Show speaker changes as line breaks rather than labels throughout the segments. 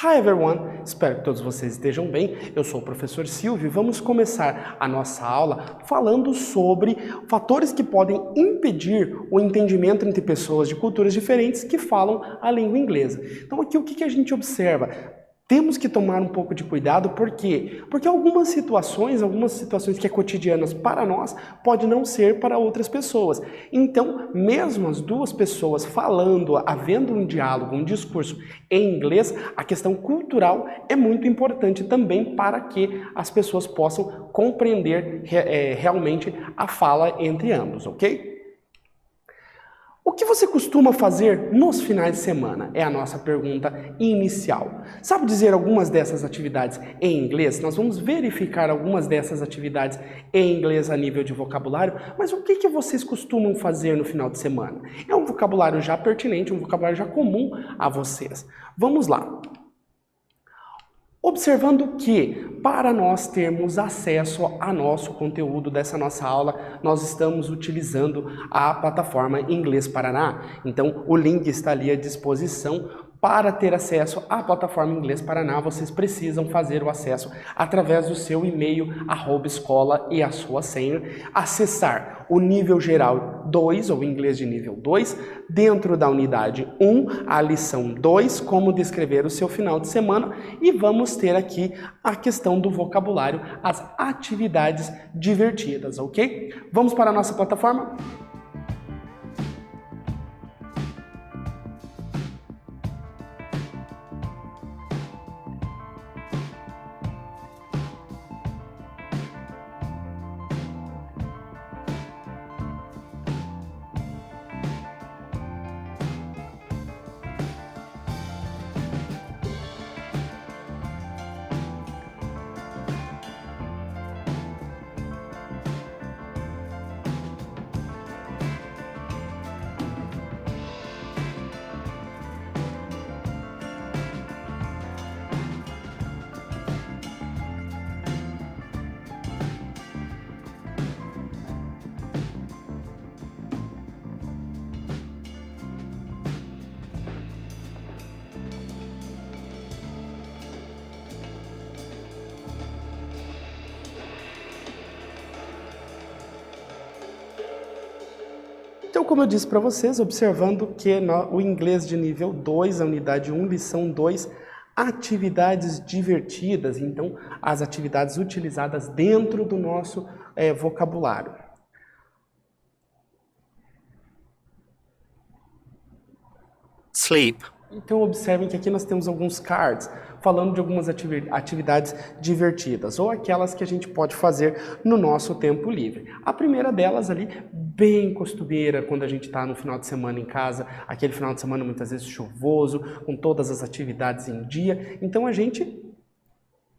Hi everyone, espero que todos vocês estejam bem. Eu sou o professor Silvio e vamos começar a nossa aula falando sobre fatores que podem impedir o entendimento entre pessoas de culturas diferentes que falam a língua inglesa. Então aqui o que a gente observa? Temos que tomar um pouco de cuidado, por quê? Porque algumas situações que é cotidianas para nós, pode não ser para outras pessoas. Então, mesmo as duas pessoas falando, havendo um diálogo, um discurso em inglês, a questão cultural é muito importante também para que as pessoas possam compreender realmente a fala entre ambos, ok? O que você costuma fazer nos finais de semana? É a nossa pergunta inicial. Sabe dizer algumas dessas atividades em inglês? Nós vamos verificar algumas dessas atividades em inglês a nível de vocabulário, mas o que vocês costumam fazer no final de semana? É um vocabulário já pertinente, um vocabulário já comum a vocês. Vamos lá. Observando que, para nós termos acesso a nosso conteúdo dessa nossa aula, nós estamos utilizando a plataforma Inglês Paraná. Então, o link está ali à disposição. Para ter acesso à plataforma Inglês Paraná, vocês precisam fazer o acesso através do seu e-mail, @escola e a sua senha, acessar o nível geral 2, ou inglês de nível 2, dentro da unidade 1, a lição 2, como descrever o seu final de semana, e vamos ter aqui a questão do vocabulário, as atividades divertidas, ok? Vamos para a nossa plataforma? Então, como eu disse para vocês, observando que o inglês de nível 2, a unidade 1, lição 2, atividades divertidas, então as atividades utilizadas dentro do nosso vocabulário.
Sleep.
Então observem que aqui nós temos alguns cards falando de algumas atividades divertidas, ou aquelas que a gente pode fazer no nosso tempo livre. A primeira delas ali, bem costumeira, quando a gente está no final de semana em casa, aquele final de semana muitas vezes chuvoso, com todas as atividades em dia, então a gente...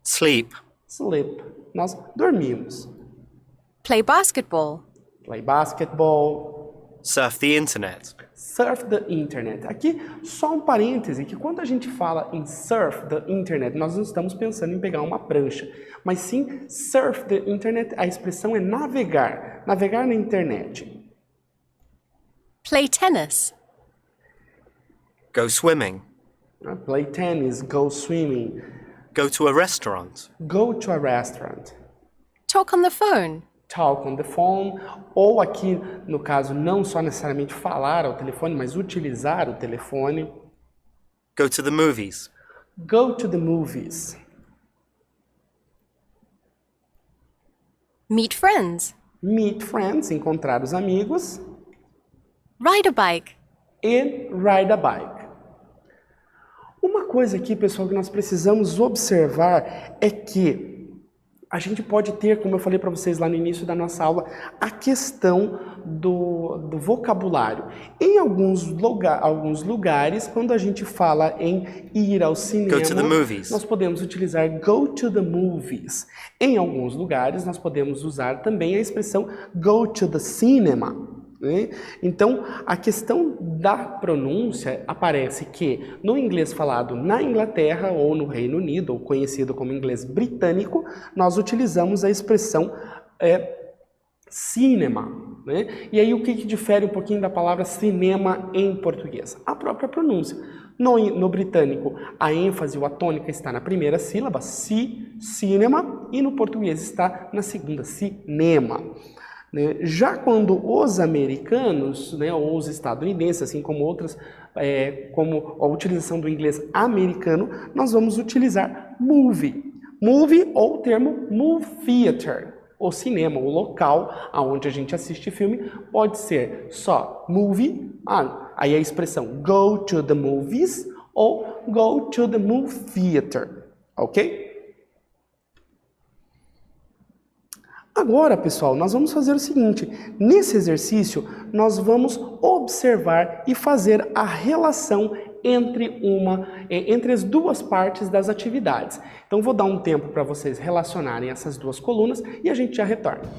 Sleep.
Sleep. Nós dormimos.
Play basketball.
Play basketball.
Surf the internet.
Surf the internet. Aqui, só um parêntese, que quando a gente fala em surf the internet, nós não estamos pensando em pegar uma prancha, mas sim surf the internet, a expressão é navegar, navegar na internet.
Play tennis.
Go swimming.
Play tennis, go swimming.
Go to a restaurant.
Go to a restaurant.
Talk on the phone.
Talk on the phone, ou aqui, no caso, não só necessariamente falar ao telefone, mas utilizar o telefone.
Go to the movies.
Go to the movies.
Meet friends.
Meet friends, encontrar os amigos.
Ride a bike.
E ride a bike. Uma coisa aqui, pessoal, que nós precisamos observar é que a gente pode ter, como eu falei para vocês lá no início da nossa aula, a questão do vocabulário. Em alguns lugares, quando a gente fala em ir ao cinema,
Go to the movies.
nós podemos utilizar go to the movies. Em alguns lugares, nós podemos usar também a expressão go to the cinema. Então, a questão da pronúncia aparece que no inglês falado na Inglaterra ou no Reino Unido, ou conhecido como inglês britânico, nós utilizamos a expressão cinema. E aí o que difere um pouquinho da palavra cinema em português? A própria pronúncia. No britânico, a ênfase ou a tônica está na primeira sílaba, cinema, e no português está na segunda, cinema. Já quando os americanos, ou os estadunidenses, assim como outras, como a utilização do inglês americano, nós vamos utilizar movie. Movie ou o termo movie theater. O cinema, o local onde a gente assiste filme, pode ser só movie, aí a expressão go to the movies ou go to the movie theater, ok? Agora, pessoal, nós vamos fazer o seguinte, nesse exercício, nós vamos observar e fazer a relação entre as duas partes das atividades. Então, vou dar um tempo para vocês relacionarem essas duas colunas e a gente já retorna.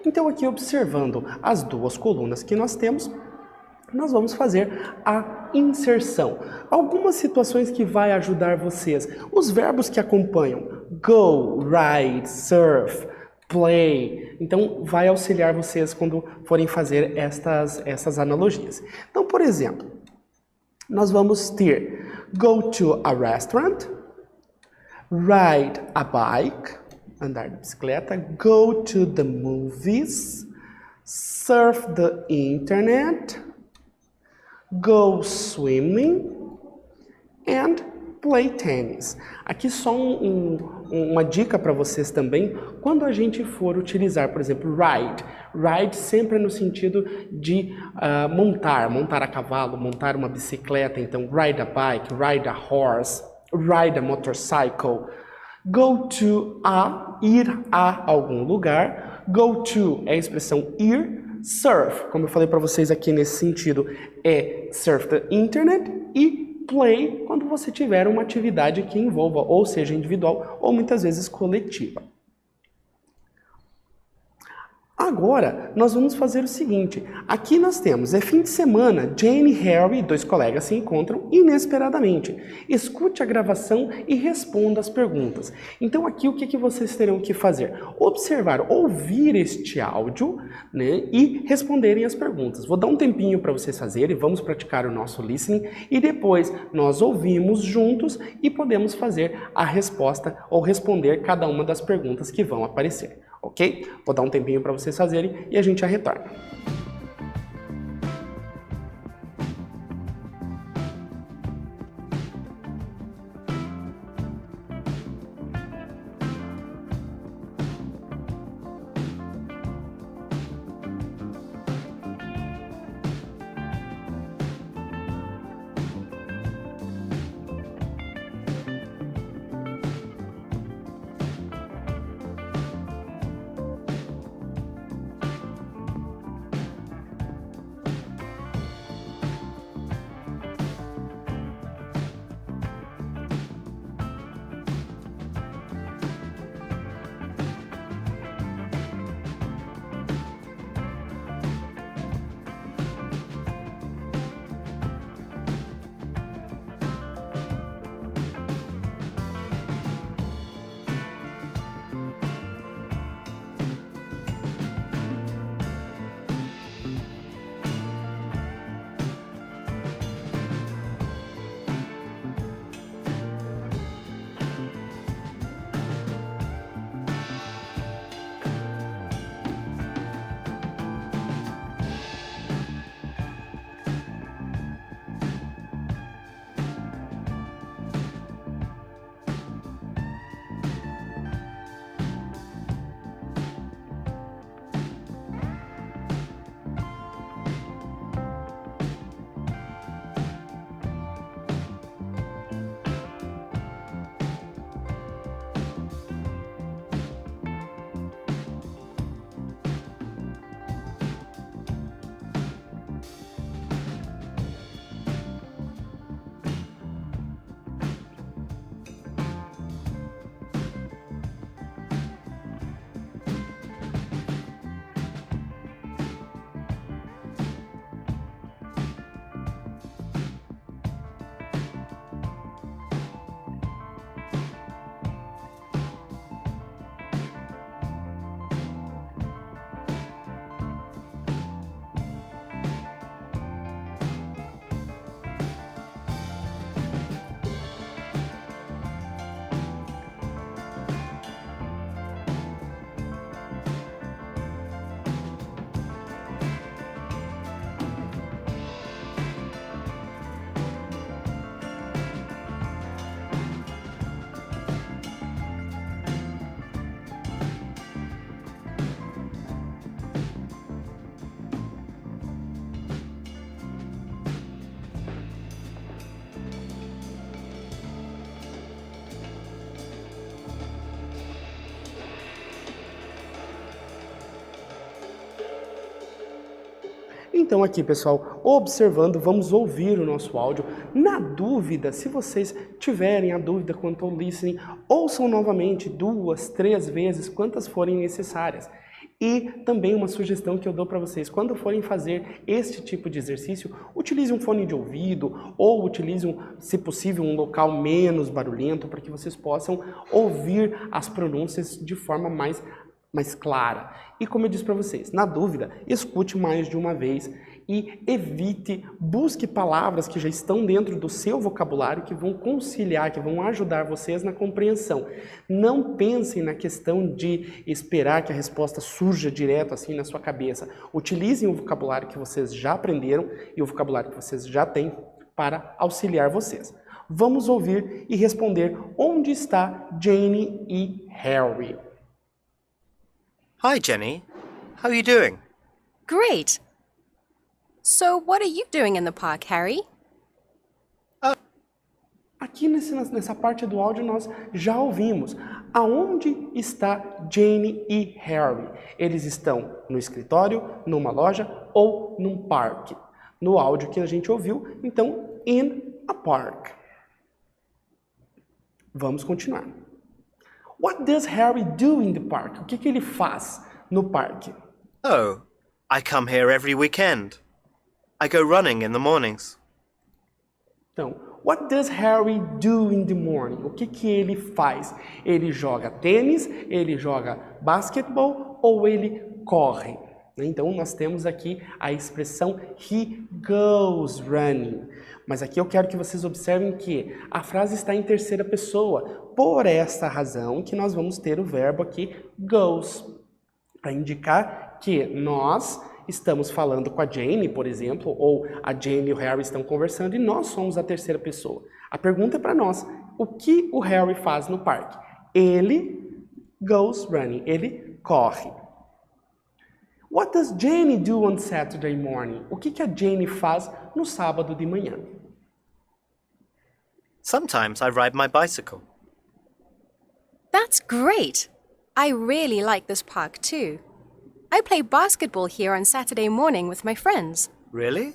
Então, aqui observando as duas colunas que nós temos, nós vamos fazer a inserção. Algumas situações que vai ajudar vocês. Os verbos que acompanham, go, ride, surf, play. Então, vai auxiliar vocês quando forem fazer essas analogias. Então, por exemplo, nós vamos ter go to a restaurant, ride a bike, andar de bicicleta, go to the movies, surf the internet, go swimming and play tennis. Aqui só uma dica para vocês também, quando a gente for utilizar, por exemplo, ride. Ride sempre é no sentido de montar a cavalo, montar uma bicicleta. Então, ride a bike, ride a horse, ride a motorcycle. Go to ir a algum lugar. Go to é a expressão ir. Surf, como eu falei para vocês aqui nesse sentido, é surf the internet, e play quando você tiver uma atividade que envolva, ou seja, individual ou muitas vezes coletiva. Agora, nós vamos fazer o seguinte. Aqui nós temos, é fim de semana, Jane e Harry, dois colegas, se encontram inesperadamente. Escute a gravação e responda as perguntas. Então aqui o que vocês terão que fazer? Observar, ouvir este áudio, né, e responderem as perguntas. Vou dar um tempinho para vocês fazerem, vamos praticar o nosso listening e depois nós ouvimos juntos e podemos fazer a resposta ou responder cada uma das perguntas que vão aparecer. Ok? Vou dar um tempinho para vocês fazerem e a gente já retorna. Então aqui, pessoal, observando, vamos ouvir o nosso áudio. Na dúvida, se vocês tiverem a dúvida quanto ao listening, ouçam novamente 2, 3 vezes, quantas forem necessárias. E também uma sugestão que eu dou para vocês, quando forem fazer este tipo de exercício, utilize um fone de ouvido ou utilize, se possível, um local menos barulhento para que vocês possam ouvir as pronúncias de forma mais clara. E como eu disse para vocês, na dúvida, escute mais de uma vez e evite, busque palavras que já estão dentro do seu vocabulário, que vão conciliar, que vão ajudar vocês na compreensão. Não pensem na questão de esperar que a resposta surja direto assim na sua cabeça. Utilizem o vocabulário que vocês já aprenderam e o vocabulário que vocês já têm para auxiliar vocês. Vamos ouvir e responder onde está Jane e Harry.
Hi, Jenny. How are you doing?
Great. So, what are you doing in the park, Harry?
A Aqui nessa parte do áudio nós já ouvimos. Aonde está Jane e Harry? Eles estão no escritório, numa loja ou num parque? No áudio que a gente ouviu, então, in a park. Vamos continuar. What does Harry do in the park? O que ele faz no parque?
Oh, I come here every weekend. I go running in the mornings.
Então, what does Harry do in the morning? O que ele faz? Ele joga tênis, ele joga basquetebol ou ele corre? Então, nós temos aqui a expressão he goes running. Mas aqui eu quero que vocês observem que a frase está em terceira pessoa. Por esta razão que nós vamos ter o verbo aqui goes, para indicar que nós estamos falando com a Jane, por exemplo, ou a Jane e o Harry estão conversando e nós somos a terceira pessoa. A pergunta é para nós, o que o Harry faz no parque? Ele goes running, ele corre. What does Jane do on Saturday morning? O que a Jane faz no sábado de manhã?
Sometimes I ride my bicycle.
That's great! I really like this park too. I play basketball here on Saturday morning with my friends.
Really?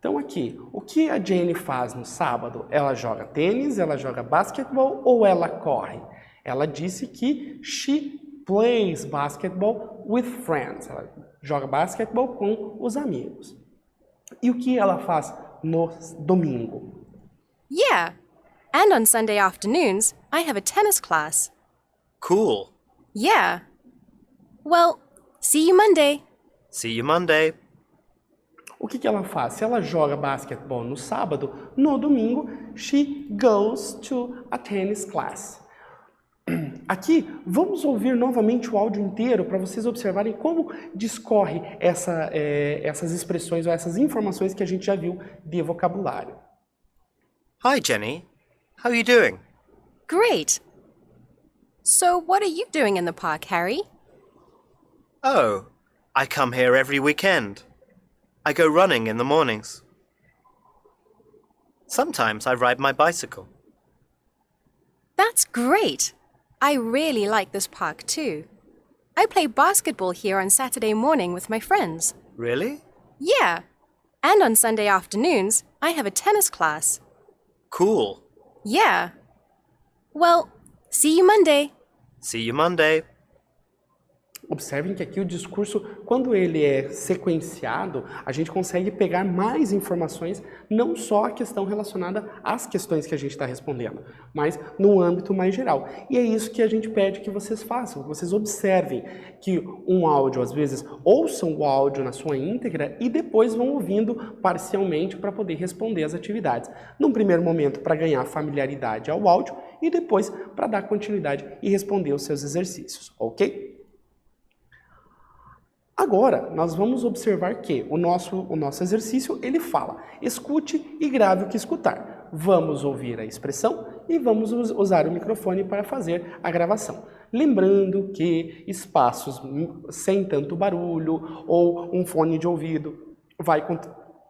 Então aqui, o que a Jane faz no sábado? Ela joga tênis, ela joga basquetebol ou ela corre? Ela disse que she plays basketball with friends. Ela joga basquetebol com os amigos. E o que ela faz no domingo?
Yeah! And on Sunday afternoons, I have a tennis class.
Cool.
Yeah. Well, see you Monday.
See you Monday.
O que ela faz? Se ela joga basquetebol no sábado, no domingo, she goes to a tennis class. Aqui, vamos ouvir novamente o áudio inteiro para vocês observarem como discorre essas expressões ou essas informações que a gente já viu de vocabulário.
Hi, Jenny. How are you doing?
Great. So, what are you doing in the park, Harry?
Oh, I come here every weekend. I go running in the mornings. Sometimes I ride my bicycle.
That's great! I really like this park too. I play basketball here on Saturday morning with my friends.
Really?
Yeah. And on Sunday afternoons, I have a tennis class.
Cool.
Yeah. Well, see you Monday.
See you Monday.
Observem que aqui o discurso, quando ele é sequenciado, a gente consegue pegar mais informações, não só a questão relacionada às questões que a gente está respondendo, mas no âmbito mais geral. E é isso que a gente pede que vocês façam, que vocês observem que um áudio, às vezes, ouçam o áudio na sua íntegra e depois vão ouvindo parcialmente para poder responder as atividades. Num primeiro momento, para ganhar familiaridade ao áudio e depois para dar continuidade e responder os seus exercícios, ok? Agora, nós vamos observar que o nosso exercício, ele fala, escute e grave o que escutar. Vamos ouvir a expressão e vamos usar o microfone para fazer a gravação. Lembrando que espaços sem tanto barulho ou um fone de ouvido vai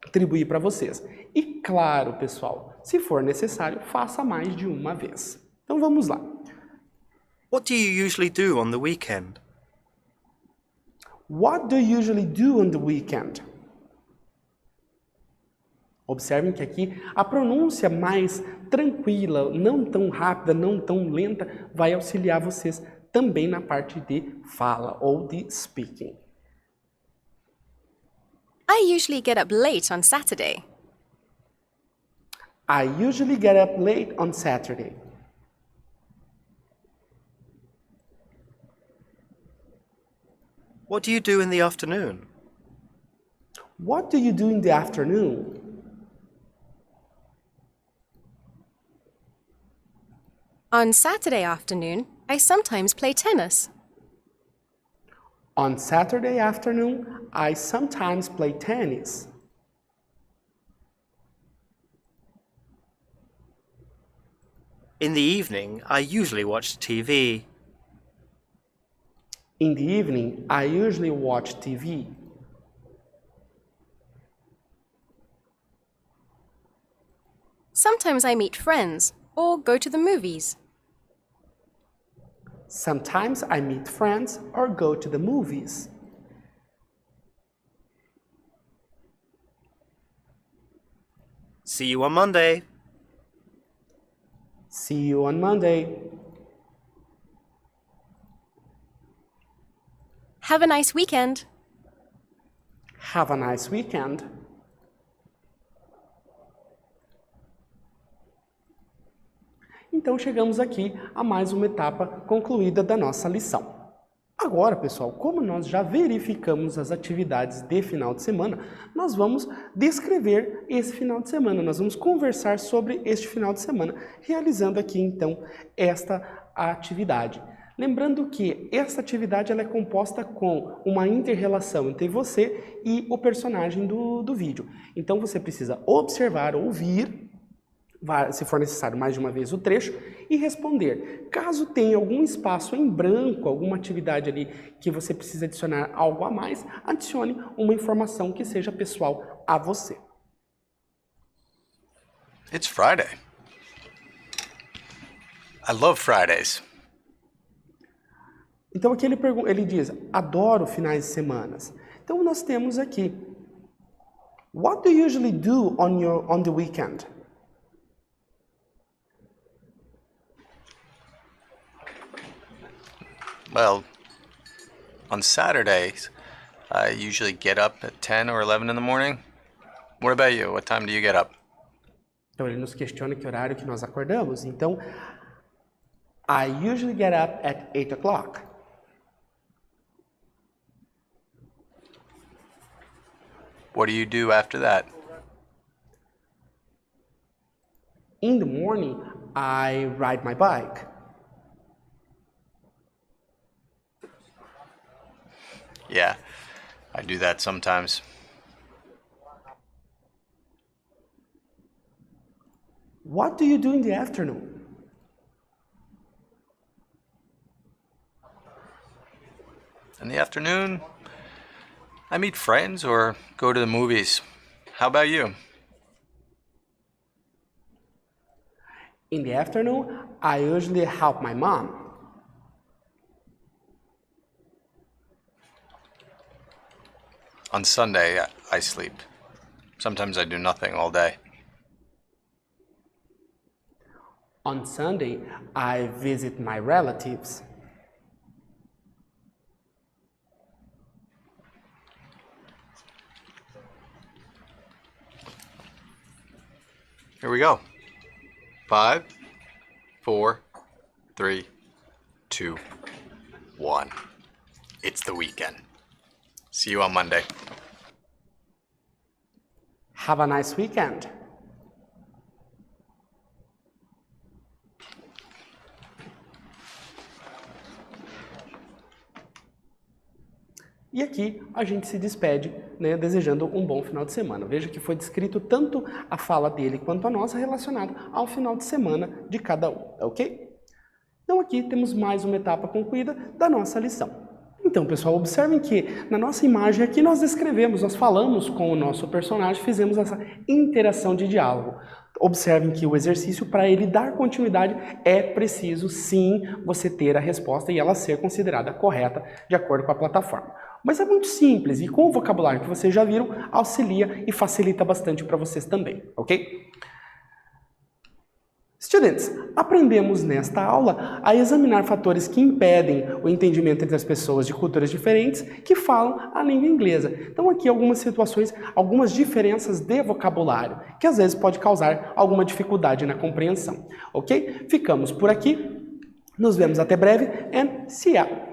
contribuir para vocês. E claro, pessoal, se for necessário, faça mais de uma vez. Então vamos lá.
What do you usually do on the weekend?
What do you usually do on the weekend? Observem que aqui a pronúncia mais tranquila, não tão rápida, não tão lenta, vai auxiliar vocês também na parte de fala ou de speaking.
I usually get up late on Saturday.
I usually get up late on Saturday.
What do you do in the afternoon?
What do you do in the afternoon?
On Saturday afternoon, I sometimes play tennis.
On Saturday afternoon, I sometimes play tennis.
In the evening, I usually watch TV.
In the evening, I usually watch TV.
Sometimes I meet friends or go to the movies.
Sometimes I meet friends or go to the movies.
See you on Monday.
See you on Monday.
Have a nice weekend.
Have a nice weekend. Então chegamos aqui a mais uma etapa concluída da nossa lição. Agora, pessoal, como nós já verificamos as atividades de final de semana, nós vamos descrever esse final de semana, nós vamos conversar sobre este final de semana, realizando aqui então esta atividade. Lembrando que essa atividade ela é composta com uma inter-relação entre você e o personagem do vídeo. Então você precisa observar, ouvir, se for necessário mais de uma vez o trecho, e responder. Caso tenha algum espaço em branco, alguma atividade ali que você precisa adicionar algo a mais, adicione uma informação que seja pessoal a você.
It's Friday. I love Fridays.
Então aqui ele diz, adoro finais de semana. Então nós temos aqui, what do you usually do on the weekend?
Well, on Saturdays, I usually get up at 10 or 11 in the morning. What about you? What time do you get up?
Então ele nos questiona que horário que nós acordamos. Então, I usually get up at 8 o'clock.
What do you do after that?
In the morning, I ride my bike.
Yeah, I do that sometimes.
What do you do in the afternoon?
In the afternoon, I meet friends or go to the movies. How about you?
In the afternoon, I usually help my mom.
On Sunday, I sleep. Sometimes I do nothing all day.
On Sunday, I visit my relatives.
Here we go. 5, 4, 3, 2, 1. It's the weekend. See you on Monday.
Have a nice weekend. E aqui a gente se despede, né, desejando um bom final de semana. Veja que foi descrito tanto a fala dele quanto a nossa relacionada ao final de semana de cada um, ok? Então aqui temos mais uma etapa concluída da nossa lição. Então, pessoal, observem que na nossa imagem aqui nós descrevemos, nós falamos com o nosso personagem, fizemos essa interação de diálogo. Observem que o exercício, para ele dar continuidade, é preciso sim você ter a resposta e ela ser considerada correta de acordo com a plataforma. Mas é muito simples e com o vocabulário que vocês já viram, auxilia e facilita bastante para vocês também, ok? Students, aprendemos nesta aula a examinar fatores que impedem o entendimento entre as pessoas de culturas diferentes que falam a língua inglesa. Então aqui algumas situações, algumas diferenças de vocabulário, que às vezes pode causar alguma dificuldade na compreensão, ok? Ficamos por aqui, nos vemos até breve and see ya!